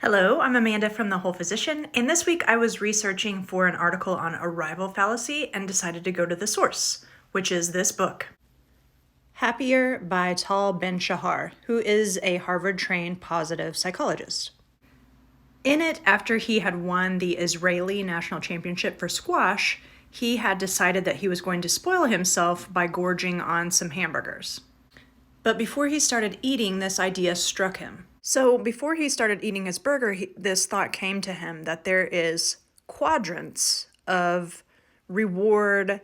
Hello, I'm Amanda from The Whole Physician, and this week I was researching for an article on arrival fallacy and decided to go to the source, which is this book. Happier by Tal Ben-Shahar, who is a Harvard-trained positive psychologist. In it, after he had won the Israeli national championship for squash, he had decided that he was going to spoil himself by gorging on some hamburgers. But before he started eating, this idea struck him. So before he started eating his burger, this thought came to him that there is quadrants of reward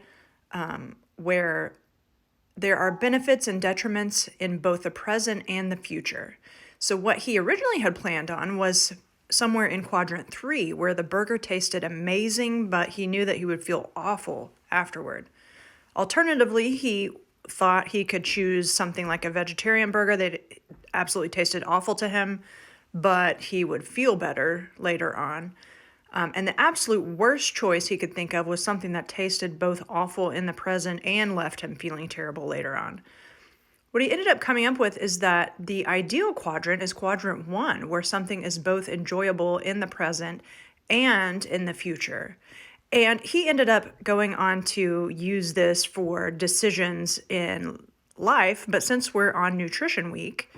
where there are benefits and detriments in both the present and the future. So what he originally had planned on was somewhere in quadrant 3, where the burger tasted amazing, but he knew that he would feel awful afterward. Alternatively, he thought he could choose something like a vegetarian burger that absolutely tasted awful to him, but he would feel better later on. And the absolute worst choice he could think of was something that tasted both awful in the present and left him feeling terrible later on. What he ended up coming up with is that the ideal quadrant is quadrant 1, where something is both enjoyable in the present and in the future. And he ended up going on to use this for decisions in life, but since we're on Nutrition Week,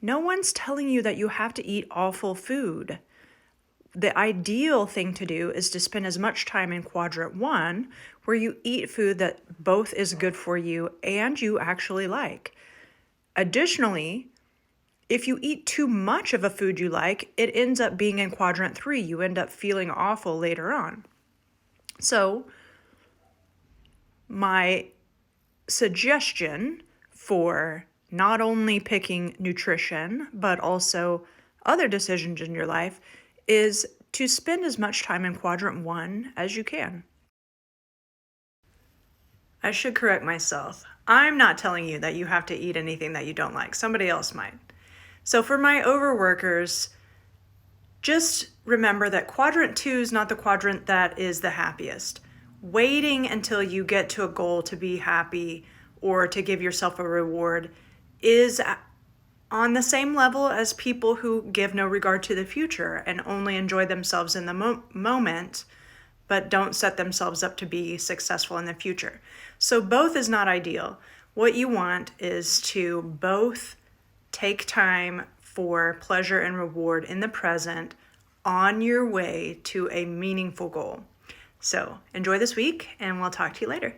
no one's telling you that you have to eat awful food. The ideal thing to do is to spend as much time in quadrant 1, where you eat food that both is good for you and you actually like. Additionally, if you eat too much of a food you like, it ends up being in quadrant 3. You end up feeling awful later on. So, my suggestion for not only picking nutrition, but also other decisions in your life is to spend as much time in quadrant 1 as you can. I should correct myself. I'm not telling you that you have to eat anything that you don't like. Somebody else might. So for my overworkers, just remember that quadrant 2 is not the quadrant that is the happiest. Waiting until you get to a goal to be happy or to give yourself a reward is on the same level as people who give no regard to the future and only enjoy themselves in the moment, but don't set themselves up to be successful in the future. So both is not ideal. What you want is to both take time for pleasure and reward in the present on your way to a meaningful goal. So enjoy this week, and we'll talk to you later.